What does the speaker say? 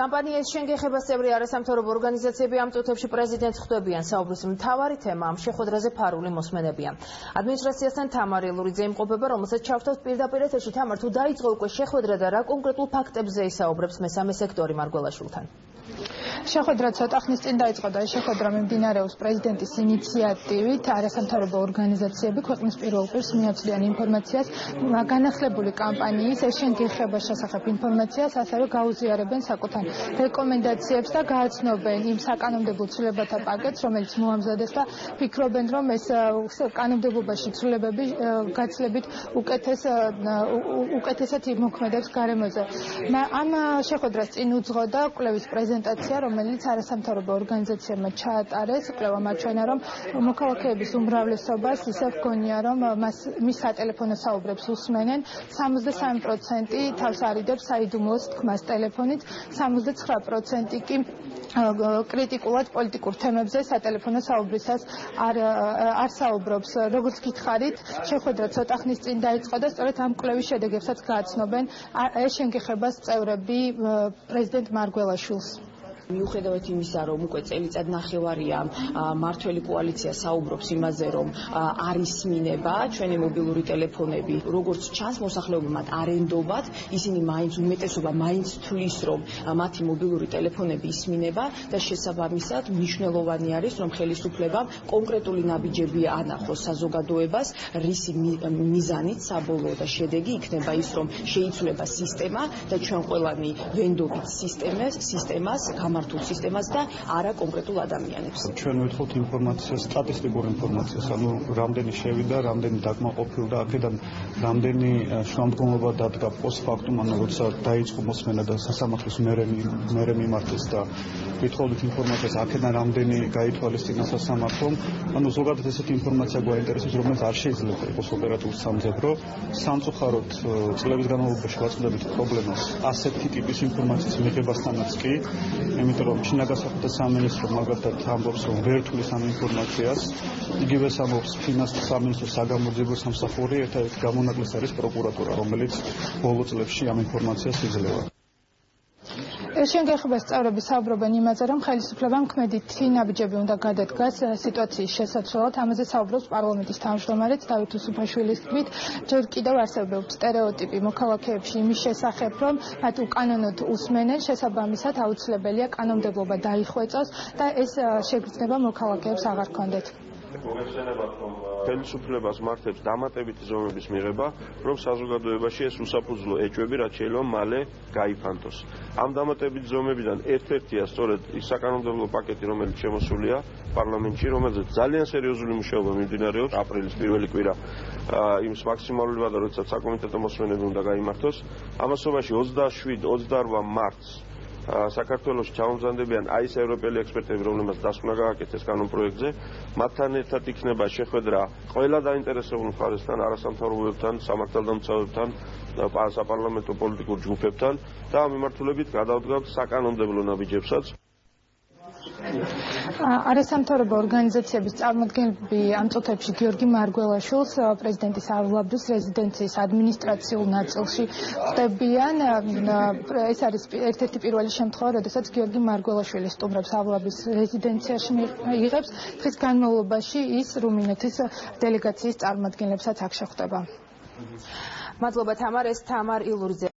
კამპანიის შენგეხებას წევრი არასამთავრობო ორგანიზაციები ამ წუთებში პრეზიდენტს ხვდებიან. საუბრის მთავარი თემა ამ შეხვედრაზე ფარული მოსმენებია. ადმინისტრაციასთან თამარ ილურიძე იმყოფება, რომელსაც ჩავთვალთ პირდაპირ ეთერში. თამარ, თუ დაიწყო უკვე შეხვედრა და რა კონკრეტულ ფაქტებზე ისაუბრებს მესამე სექტორი მარგველაშვილთან? შეხვედრა ცოტა ხნის წინ დაიწყო და ეს შეხვედრა მიმდინარეობს პრეზიდენტის ინიციატივით. არასამთავრობო ორგანიზაციები ქვეყნის პირველ პირს მიაცვლიან ინფორმაციას განახლებული კამპანიის შენგეხებას შესახებ ინფორმაციას, ასევე გაუზიარებენ საკუთარ რეკომენდაციებს და გააცნობენ იმ საკანონმდებლო ცვლილებათა პაკეტს, რომელიც მოამზადეს და ფიქრობენ, რომ ეს კანონმდებლობაში ცვლილებები გაცლებით უკეთესად იმოქმედებს გარემოზე. ამ შეხვედრას წინ უძღოდა კვლევის პრეზენტაცია, რომელიც არასამთავრობო ორგანიზაციებმა ჩაატარეს. კვლევა მაჩვენა, რომ მოქალაქეების უმრავლესობას ისევ ჰგონია, რომ მის სატელეფონო საუბრებს უსმენენ. 63% თავს არიდებს საიდუმლოს თქმას ტელეფონით, 79% კი კრიტიკულად პოლიტიკურ თემებზე სატელეფონო საუბრისას არ საუბრობს. როგორც გითხარით, შეხვედრა ცოტა ხნის წინ დაიწყო და სწორედ ამ კვლევის შედეგებსაც გააცნობენ შენგეხებას წევრები პრეზიდენტ მარგველაშვილს. მიუხედავად იმისა, რომ უკვე წელიწად ნახევარია მართველი კოალიცია საუბრობს იმაზე, რომ არ ისმინება ჩვენი მობილური ტელეფონები, როგორც ჩანს მოსახლეობამ არენდობად, ისინი უმეტესობა მაინც თვლის, რომ მათი მობილური ტელეფონები ისმინება და შესაბამისად მნიშვნელოვანი არის, რომ ხელისუფლებამ კონკრეტული ნაბიჯები ანახოს საზოგადოებას, რისი მიზანით საბოლოო და შედეგი იქნება ის, რომ შეიცვლება სისტემა და ჩვენ ყველანი ვენდობით სისტემას გამართულ სისტემას და არა კონკრეტულ ადამიანებს. ჩვენ ვეთხოვთ ინფორმაციას, სტატისტიკურ ინფორმაციას, ანუ რამდენი შევიდა, რამდენი დაკმაყოფილდა, აქედან რამდენი შუამდგომლობა დადგა პოსტფაქტუმ, ანუ როცა დაიწყო მოსმენა და სასამართლოს მერე მიმართეს და ვეთხოვთ ინფორმაციას, აქედან რამდენი გაითვალისწინა სასამართლომ, ანუ ზოგადად ესეთი ინფორმაცია გვაინტერესებს, რომელიც არ შეიძლება იყოს ოპერატიულ სამძებრო. სამწუხაროდ წლების განმავლობაში ვაწყდებით პრობლემას ასეთი ტიპის ინფორმაციის მიღებასთანაც კი. იმიტომ რომ შინაგასახათა სამინისტრო მაგალითად ამბობს, რომ ვერ თulis ამ ინფორმაციას, იგივეს ამბობს ფინანსთა სამინისტროს საგამოძიებო სამსახური, ერთადერთი გამონაკლისი არის პროკურატურა, რომელიც ბოლო წლებში ამ ინფორმაციას იძლევა. შენგეხებას წევრები საუბრობენ იმაზე, რომ ხელისუფლებამ ქმედითი ნაბიჯები უნდა გადადგას სიტუაციის შესაცვლელად. ამაზე საუბრობს პარლამენტის თავმჯდომარეც დავით უსუფაშვილის თქმით, ჯერ კიდევ არსებობს სტერეოტიპი მოქალაქეებში იმის შესახებ, რომ მათ უკანონოდ უსმენენ, შესაბამისად აუცილებელია კანონმდებლობა დაიხვეწოს და ეს შეგრძნება მოქალაქეებს აღარ ჰქონდეთ. ხელისუფლებას მართებს დამატებითი ზომების მიღება, რომ საზოგადოებაში ეს უსაფუძვლო ეჭვები რაც შეიძლება მალე გაიფანტოს. ამ დამატებითი ზომებიდან ერთ-ერთია სწორედ ის საკანონმდებლო პაკეტი, რომელიც შემოსულია პარლამენტში, რომელზეც ძალიან სერიოზული მუშაობა მიმდინარეობს აპრილის პირველი კვირა იმის მაქსიმალური ვადა, როდესაც საკომიტეტო მოსმენები უნდა გაიმართოს. ამასობაში 27-28 მარტს საქართველოში ჩამომზადებიან აი ეს ევროპელი ექსპერტები, რომლებმაც დასკვნა გააკეთეს კანონპროექტზე. მათთან ერთად იქნება შეხვედრა ყველა დაინტერესებულ მხარესთან, არასამთავრობოებთან, სამართალდამცავებთან, საპარლამენტო პოლიტიკურ ჯგუფებთან და ამ მიმართულებით გადავდგავთ საკანონმდებლო ნაბიჯებსაც. არასამთავრობო ორგანიზაციების წარმოადგენლები ამ წუთებში გიორგი მარგველაშვილს პრეზიდენტის არლაბდუს რეზიდენციის ადმინისტრაციულ ნაწილში ხვდებიან. ეს არის ერთ-ერთი პირველი შემთხვევა, როდესაც გიორგი მარგველაშვილი სტუმრებს არლაბდუს რეზიდენციაში იღებს. დღის განმავლობაში ის რუმინეთის დელეგაციის წარმოადგენლებსაც აქ შეხვდება. მადლობა თამარ, ეს თამარ ილურიძე.